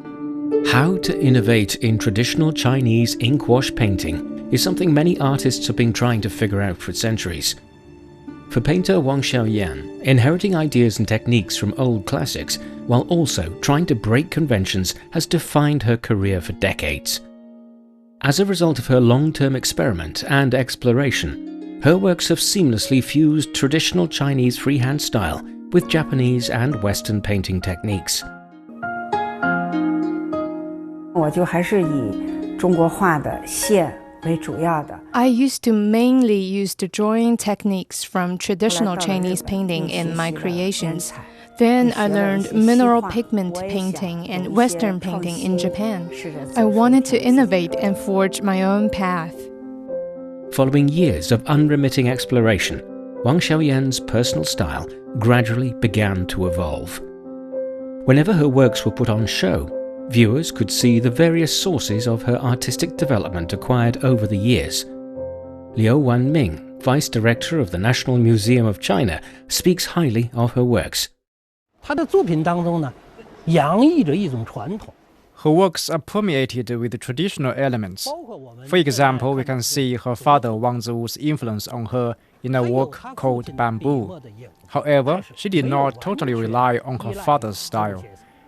How to innovate in traditional Chinese inkwash painting is something many artists have been trying to figure out for centuries. For painter Wang Xiaoyan, inheriting ideas and techniques from old classics while also trying to break conventions has defined her career for decades. As a result of her long-term experiment and exploration, her works have seamlessly fused traditional Chinese freehand style with Japanese and Western painting techniques. I used to mainly use the drawing techniques from traditional Chinese painting in my creations. Then I learned mineral pigment painting and Western painting in Japan. I wanted to innovate and forge my own path. Following years of unremitting exploration, Wang Xiaoyan's personal style gradually began to evolve. Whenever her works were put on show, viewers could see the various sources of her artistic development acquired over the years. Liu Wanming, Vice Director of the National Museum of China, speaks highly of her works. Her works are permeated with traditional elements. For example, we can see her father Wang Ziwu's influence on her in a work called Bamboo. However, she did not totally rely on her father's style.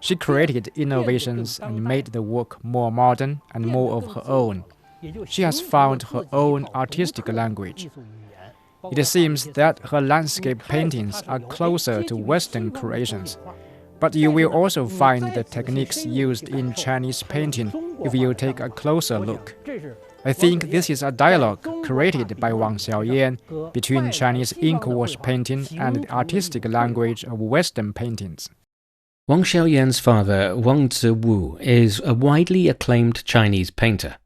She created innovations and made the work more modern and more of her own. She has found her own artistic language. It seems that her landscape paintings are closer to Western creations, but you will also find the techniques used in Chinese painting if you take a closer look. I think this is a dialogue created by Wang Xiaoyan between Chinese inkwash painting and the artistic language of Western paintings. Wang Xiaoyan's father, Wang Ziwu, is a widely acclaimed Chinese painter.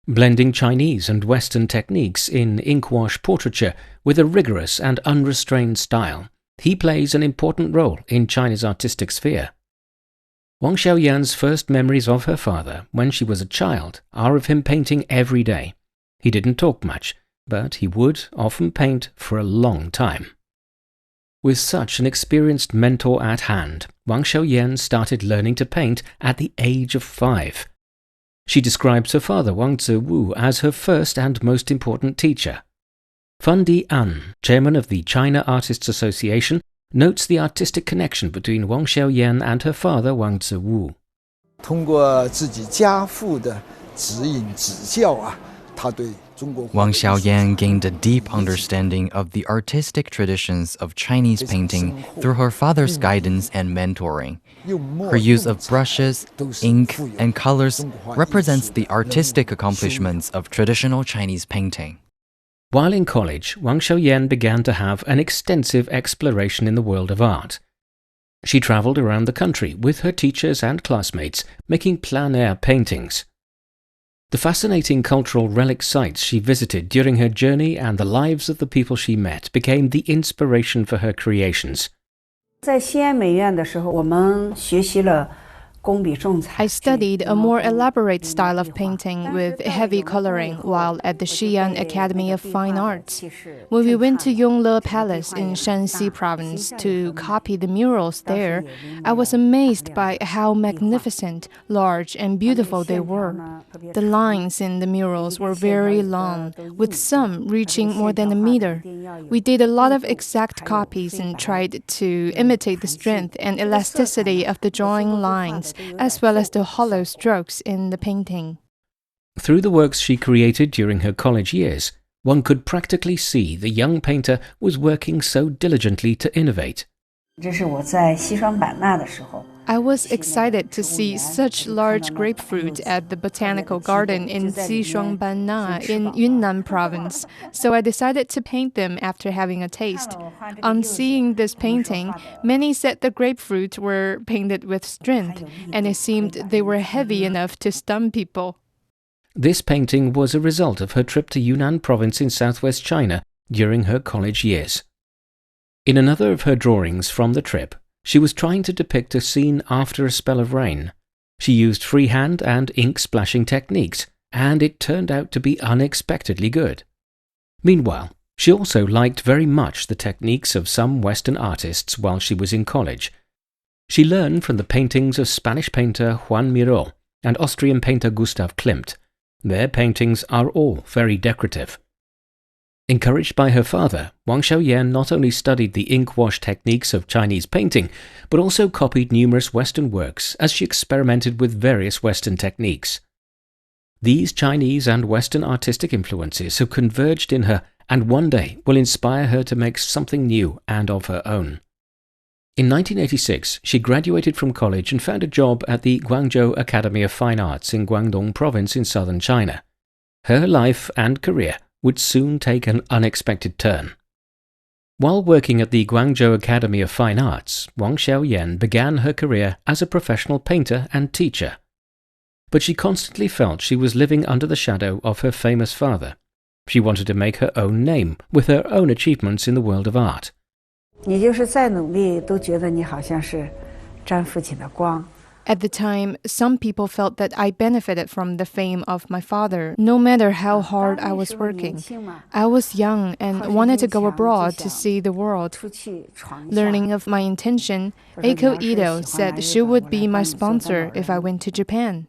Blending Chinese and Western techniques in inkwash portraiture with a rigorous and unrestrained style, he plays an important role in China's artistic sphere. Wang Xiaoyan's first memories of her father, when she was a child, are of him painting every day. He didn't talk much, but he would often paint for a long time. With such an experienced mentor at hand, Wang Xiaoyan started learning to paint at the age of 5. She describes her father Wang Ziwu as her first and most important teacher. Fan Di-an, chairman of the China Artists Association, notes the artistic connection between Wang Xiaoyan and her father Wang Ziwu. Wang Xiaoyan gained a deep understanding of the artistic traditions of Chinese painting through her father's guidance and mentoring. Her use of brushes, ink, and colors represents the artistic accomplishments of traditional Chinese painting. While in college, Wang Xiaoyan began to have an extensive exploration in the world of art. She traveled around the country with her teachers and classmates, making plein-air paintings. The fascinating cultural relic sites she visited during her journey and the lives of the people she met became the inspiration for her creations. I studied a more elaborate style of painting with heavy coloring while at the Xi'an Academy of Fine Arts. When we went to Yongle Palace in Shanxi province to copy the murals there, I was amazed by how magnificent, large, and beautiful they were. The lines in the murals were very long, with some reaching more than a meter. We did a lot of exact copies and tried to imitate the strength and elasticity of the drawing lines, as well as the hollow strokes in the painting. Through the works she created during her college years, one could practically see the young painter was working so diligently to innovate. I was excited to see such large grapefruit at the botanical garden in Xishuangbanna in Yunnan province, so I decided to paint them after having a taste. On seeing this painting, many said the grapefruit were painted with strength, and it seemed they were heavy enough to stun people. This painting was a result of her trip to Yunnan province in southwest China during her college years. In another of her drawings from the trip, she was trying to depict a scene after a spell of rain. She used freehand and ink-splashing techniques, and it turned out to be unexpectedly good. Meanwhile, she also liked very much the techniques of some Western artists while she was in college. She learned from the paintings of Spanish painter Juan Miró and Austrian painter Gustav Klimt. Their paintings are all very decorative. Encouraged by her father, Wang Xiaoyan not only studied the ink-wash techniques of Chinese painting, but also copied numerous Western works as she experimented with various Western techniques. These Chinese and Western artistic influences have converged in her and one day will inspire her to make something new and of her own. In 1986, she graduated from college and found a job at the Guangzhou Academy of Fine Arts in Guangdong Province in southern China. Her life and career would soon take an unexpected turn. While working at the Guangzhou Academy of Fine Arts, Wang Xiaoyan began her career as a professional painter and teacher. But she constantly felt she was living under the shadow of her famous father. She wanted to make her own name with her own achievements in the world of art. At the time, some people felt that I benefited from the fame of my father, no matter how hard I was working. I was young and wanted to go abroad to see the world. Learning of my intention, Eiko Ito said she would be my sponsor if I went to Japan.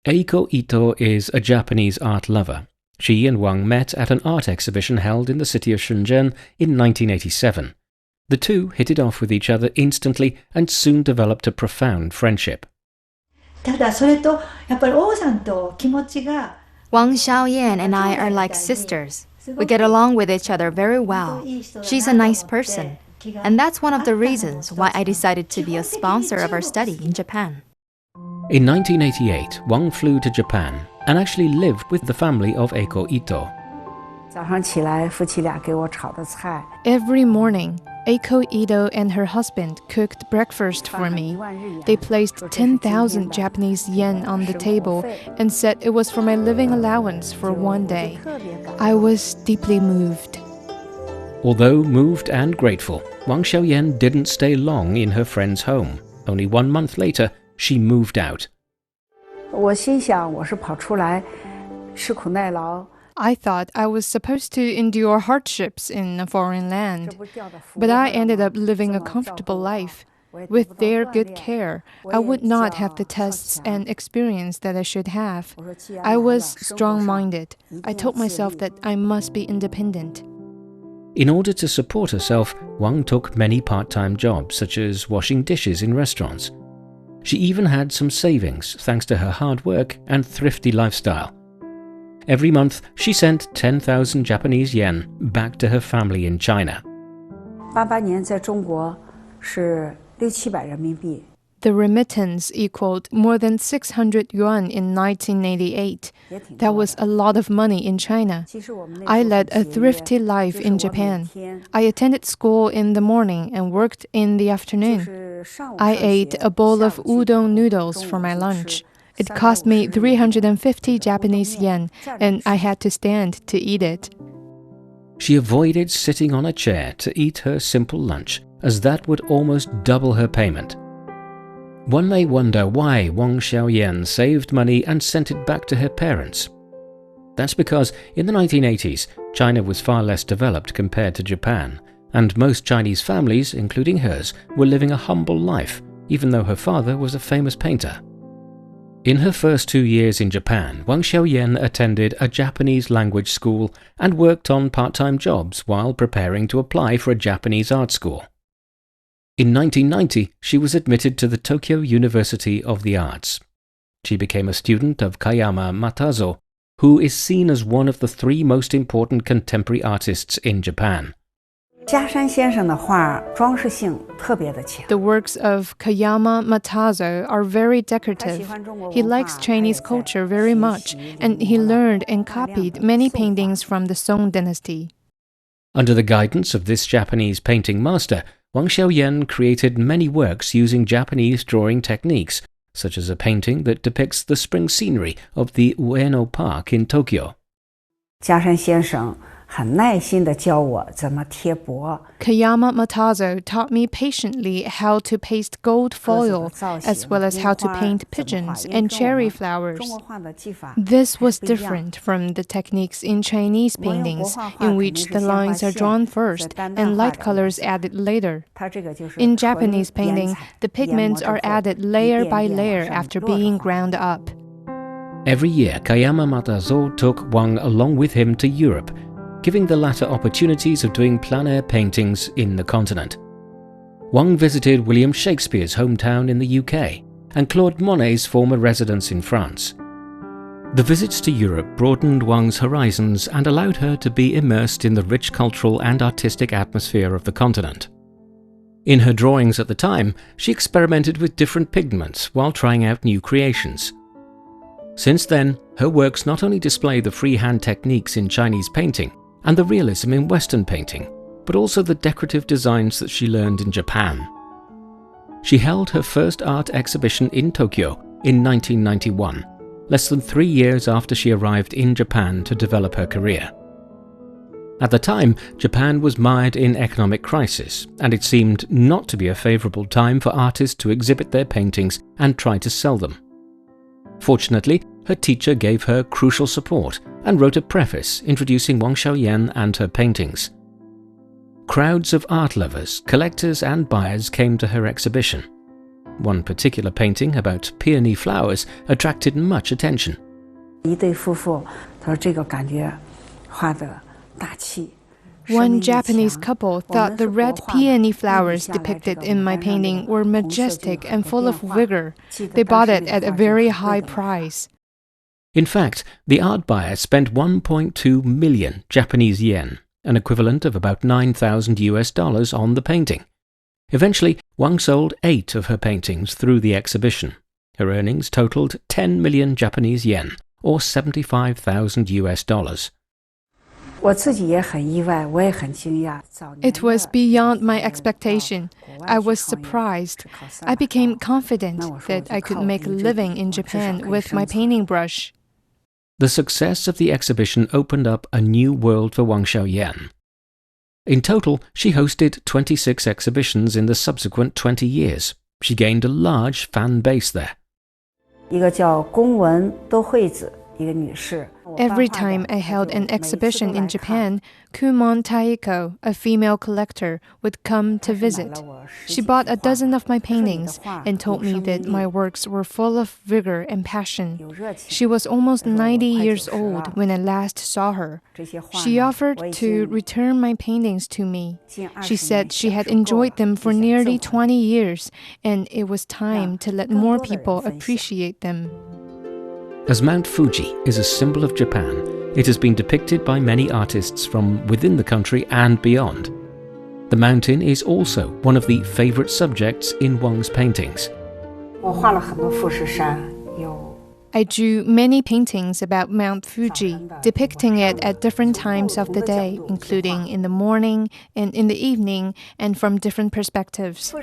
Eiko Ito is a Japanese art lover. She and Wang met at an art exhibition held in the city of Shenzhen in 1987. The two hit it off with each other instantly and soon developed a profound friendship. Wang Xiaoyan and I are like sisters. We get along with each other very well. She's a nice person. And that's one of the reasons why I decided to be a sponsor of our study in Japan. In 1988, Wang flew to Japan and actually lived with the family of Eiko Ito. Every morning, Eiko Ito and her husband cooked breakfast for me. They placed 10,000 Japanese yen on the table and said it was for my living allowance for one day. I was deeply moved. Although moved and grateful, Wang Xiaoyan didn't stay long in her friend's home. Only 1 month later, she moved out. I thought I was supposed to endure hardships in a foreign land, but I ended up living a comfortable life. With their good care, I would not have the tests and experience that I should have. I was strong-minded. I told myself that I must be independent. In order to support herself, Wang took many part-time jobs, such as washing dishes in restaurants. She even had some savings thanks to her hard work and thrifty lifestyle. Every month, she sent 10,000 Japanese yen back to her family in China. The remittance equaled more than 600 yuan in 1988. That was a lot of money in China. I led a thrifty life in Japan. I attended school in the morning and worked in the afternoon. I ate a bowl of udon noodles for my lunch. It cost me 350 Japanese yen, and I had to stand to eat it. She avoided sitting on a chair to eat her simple lunch, as that would almost double her payment. One may wonder why Wang Xiaoyan saved money and sent it back to her parents. That's because in the 1980s, China was far less developed compared to Japan, and most Chinese families, including hers, were living a humble life, even though her father was a famous painter. In her first 2 years in Japan, Wang Xiaoyan attended a Japanese language school and worked on part-time jobs while preparing to apply for a Japanese art school. In 1990, she was admitted to the Tokyo University of the Arts. She became a student of Kayama Matazo, who is seen as one of the 3 most important contemporary artists in Japan. The works of Kayama Matazo are very decorative. He likes Chinese culture very much, and he learned and copied many paintings from the Song dynasty. Under the guidance of this Japanese painting master, Wang Xiaoyan created many works using Japanese drawing techniques, such as a painting that depicts the spring scenery of the Ueno Park in Tokyo. Kayama Matazo taught me patiently how to paste gold foil, as well as how to paint pigeons and cherry flowers. This was different from the techniques in Chinese paintings, in which the lines are drawn first and light colors added later. In Japanese painting, the pigments are added layer by layer after being ground up. Every year, Kayama Matazo took Wang along with him to Europe, giving the latter opportunities of doing plein-air paintings in the continent. Wang visited William Shakespeare's hometown in the UK and Claude Monet's former residence in France. The visits to Europe broadened Wang's horizons and allowed her to be immersed in the rich cultural and artistic atmosphere of the continent. In her drawings at the time, she experimented with different pigments while trying out new creations. Since then, her works not only display the freehand techniques in Chinese painting and the realism in Western painting, but also the decorative designs that she learned in Japan. She held her first art exhibition in Tokyo in 1991, less than 3 years after she arrived in Japan to develop her career. At the time, Japan was mired in economic crisis, and it seemed not to be a favorable time for artists to exhibit their paintings and try to sell them. Fortunately, her teacher gave her crucial support and wrote a preface introducing Wang Xiaoyan and her paintings. Crowds of art lovers, collectors and buyers came to her exhibition. One particular painting about peony flowers attracted much attention. One Japanese couple thought the red peony flowers depicted in my painting were majestic and full of vigor. They bought it at a very high price. In fact, the art buyer spent 1.2 million Japanese yen, an equivalent of about $9,000 on the painting. Eventually, Wang sold 8 of her paintings through the exhibition. Her earnings totaled 10 million Japanese yen, or $75,000. It was beyond my expectation. I was surprised. I became confident that I could make a living in Japan with my painting brush. The success of the exhibition opened up a new world for Wang Xiaoyan. In total, she hosted 26 exhibitions in the subsequent 20 years. She gained a large fan base there. Every time I held an exhibition in Japan, Kumon Taiko, a female collector, would come to visit. She bought a dozen of my paintings and told me that my works were full of vigor and passion. She was almost 90 years old when I last saw her. She offered to return my paintings to me. She said she had enjoyed them for nearly 20 years, and it was time to let more people appreciate them. As Mount Fuji is a symbol of Japan, it has been depicted by many artists from within the country and beyond. The mountain is also one of the favorite subjects in Wang's paintings. I drew many paintings about Mount Fuji, depicting it at different times of the day, including in the morning and in the evening, and from different perspectives.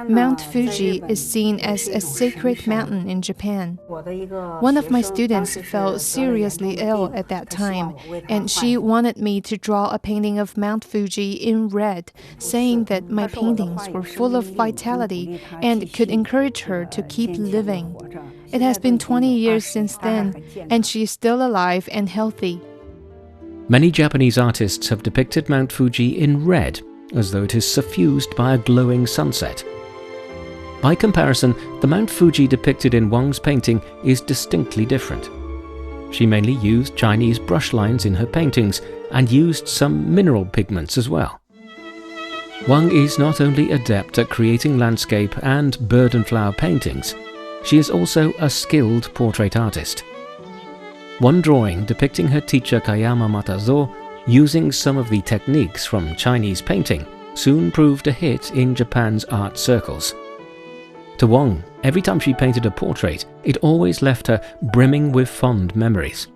Mount Fuji is seen as a sacred mountain in Japan. One of my students fell seriously ill at that time, and she wanted me to draw a painting of Mount Fuji in red, saying that my paintings were full of vitality and could encourage her to keep living. It has been 20 years since then, and she is still alive and healthy. Many Japanese artists have depicted Mount Fuji in red, as though it is suffused by a glowing sunset. By comparison, the Mount Fuji depicted in Wang's painting is distinctly different. She mainly used Chinese brush lines in her paintings and used some mineral pigments as well. Wang is not only adept at creating landscape and bird and flower paintings, she is also a skilled portrait artist. One drawing depicting her teacher Kayama Matazo using some of the techniques from Chinese painting soon proved a hit in Japan's art circles. To Wang, every time she painted a portrait, it always left her brimming with fond memories.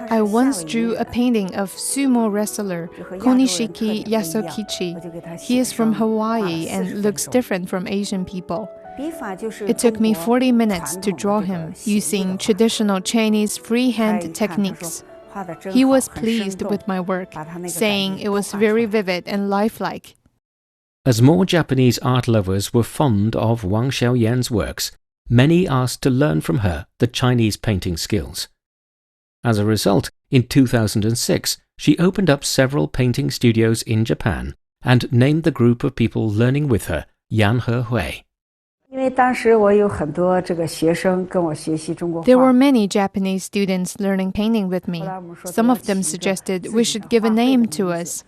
I once drew a painting of sumo wrestler Konishiki Yasukichi. He is from Hawaii and looks different from Asian people. It took me 40 minutes to draw him using traditional Chinese freehand techniques. He was pleased with my work, saying it was very vivid and lifelike. As more Japanese art lovers were fond of Wang Xiaoyan's works, many asked to learn from her the Chinese painting skills. As a result, in 2006, she opened up several painting studios in Japan and named the group of people learning with her Yan He Hui. There were many Japanese students learning painting with me. Some of them suggested we should give a name to us.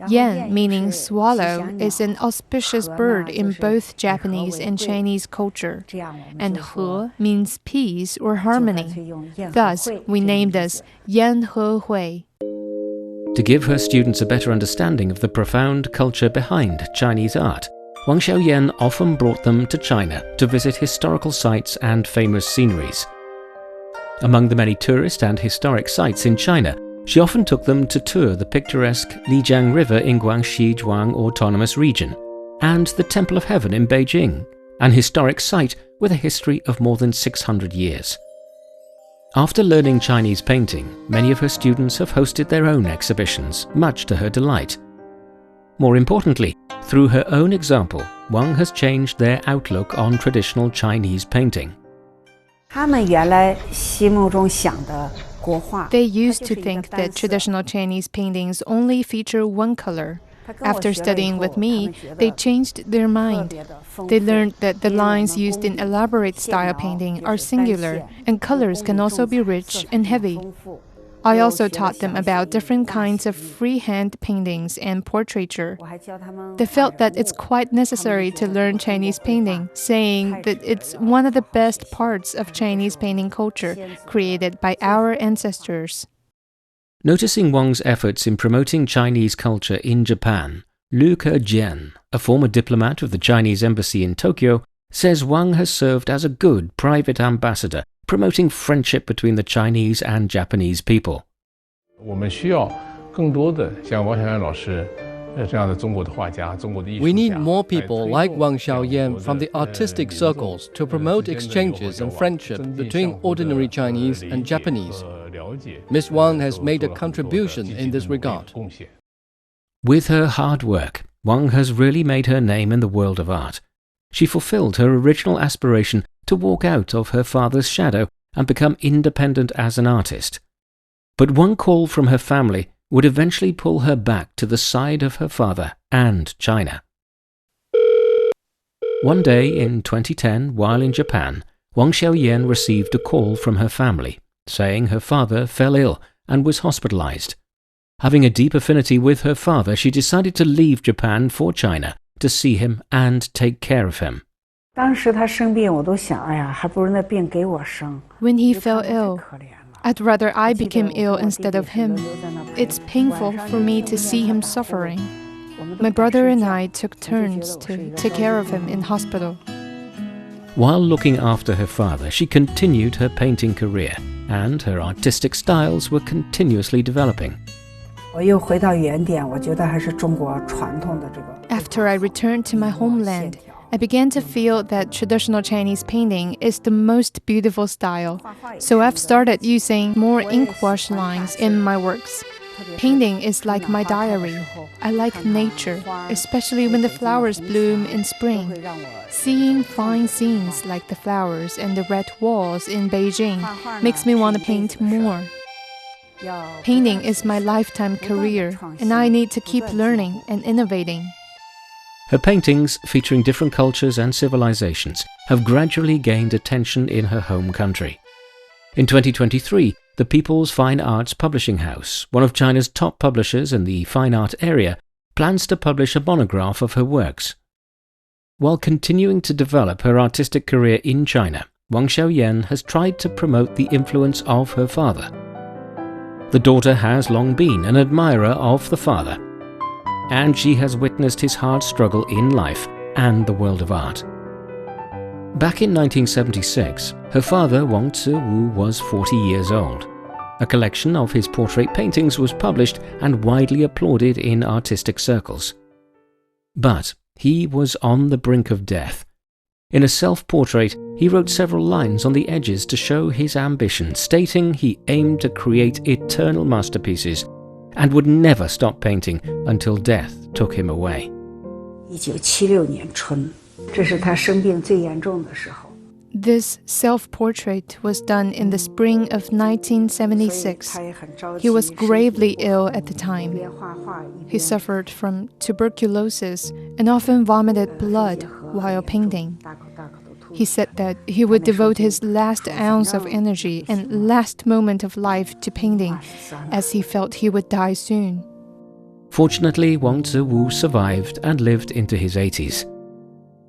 Yan, meaning swallow, is an auspicious bird in both Japanese and Chinese culture, and He means peace or harmony. Thus, we named us Yan He Hui. To give her students a better understanding of the profound culture behind Chinese art, Wang Xiaoyan often brought them to China to visit historical sites and famous sceneries. Among the many tourist and historic sites in China, she often took them to tour the picturesque Lijiang River in Guangxi Zhuang Autonomous Region and the Temple of Heaven in Beijing, an historic site with a history of more than 600 years. After learning Chinese painting, many of her students have hosted their own exhibitions, much to her delight. More importantly, through her own example, Wang has changed their outlook on traditional Chinese painting. They used to think that traditional Chinese paintings only feature one color. After studying with me, they changed their mind. They learned that the lines used in elaborate style painting are singular, and colors can also be rich and heavy. I also taught them about different kinds of freehand paintings and portraiture. They felt that it's quite necessary to learn Chinese painting, saying that it's one of the best parts of Chinese painting culture created by our ancestors. Noticing Wang's efforts in promoting Chinese culture in Japan, Liu Kejian, a former diplomat of the Chinese embassy in Tokyo, says Wang has served as a good private ambassador, promoting friendship between the Chinese and Japanese people. We need more people like Wang Xiaoyan from the artistic circles to promote exchanges and friendship between ordinary Chinese and Japanese. Ms. Wang has made a contribution in this regard. With her hard work, Wang has really made her name in the world of art. She fulfilled her original aspiration to walk out of her father's shadow and become independent as an artist. But one call from her family would eventually pull her back to the side of her father and China. One day in 2010, while in Japan, Wang Xiaoyan received a call from her family, saying her father fell ill and was hospitalized. Having a deep affinity with her father, she decided to leave Japan for China to see him and take care of him. When he fell ill, I'd rather I became ill instead of him. It's painful for me to see him suffering. My brother and I took turns to take care of him in hospital. While looking after her father, she continued her painting career, and her artistic styles were continuously developing. After I returned to my homeland, I began to feel that traditional Chinese painting is the most beautiful style, so I've started using more ink wash lines in my works. Painting is like my diary. I like nature, especially when the flowers bloom in spring. Seeing fine scenes like the flowers and the red walls in Beijing makes me want to paint more. Painting is my lifetime career, and I need to keep learning and innovating. Her paintings, featuring different cultures and civilizations, have gradually gained attention in her home country. In 2023, the People's Fine Arts Publishing House, one of China's top publishers in the fine art area, plans to publish a monograph of her works. While continuing to develop her artistic career in China, Wang Xiaoyan has tried to promote the influence of her father. The daughter has long been an admirer of the father, and she has witnessed his hard struggle in life and the world of art. Back in 1976, her father, Wang Wu, was 40 years old. A collection of his portrait paintings was published and widely applauded in artistic circles. But he was on the brink of death. In a self-portrait, he wrote several lines on the edges to show his ambition, stating he aimed to create eternal masterpieces and would never stop painting until death took him away. 1976年春，这是他生病最严重的时候。 This self-portrait was done in the spring of 1976. He was gravely ill at the time. He suffered from tuberculosis and often vomited blood while painting. He said that he would devote his last ounce of energy and last moment of life to painting, as he felt he would die soon. Fortunately, Wang Ziwu survived and lived into his 80s.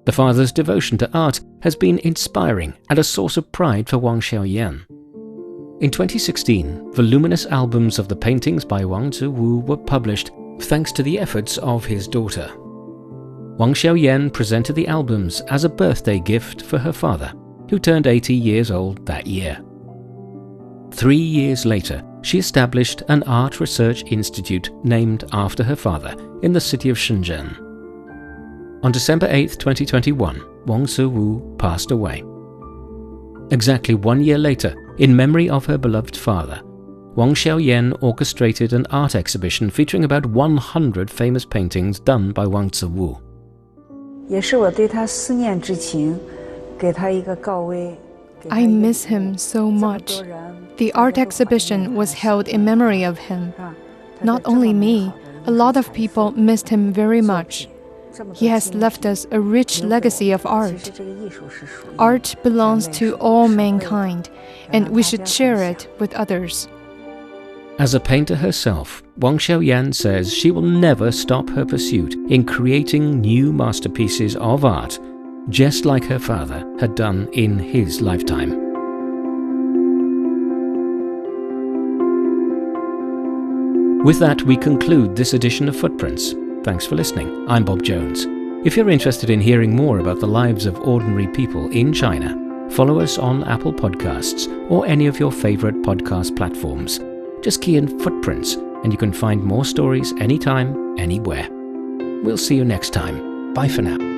The father's devotion to art has been inspiring and a source of pride for Wang Xiaoyan. In 2016, voluminous albums of the paintings by Wang Ziwu were published thanks to the efforts of his daughter. Wang Xiaoyan presented the albums as a birthday gift for her father, who turned 80 years old that year. 3 years later, she established an art research institute named after her father in the city of Shenzhen. On December 8, 2021, Wang Ziwu passed away. Exactly 1 year later, in memory of her beloved father, Wang Xiaoyan orchestrated an art exhibition featuring about 100 famous paintings done by Wang Ziwu. 也是我对他思念之情，给他一个告慰。 I miss him so much. The art exhibition was held in memory of him. Not only me, a lot of people missed him very much. He has left us a rich legacy of art. Art belongs to all mankind, and we should share it with others. As a painter herself, Wang Xiaoyan says she will never stop her pursuit in creating new masterpieces of art, just like her father had done in his lifetime. With that, we conclude this edition of Footprints. Thanks for listening. I'm Bob Jones. If you're interested in hearing more about the lives of ordinary people in China, follow us on Apple Podcasts or any of your favorite podcast platforms. Just key in Footprints and you can find more stories anytime, anywhere. We'll see you next time. Bye for now.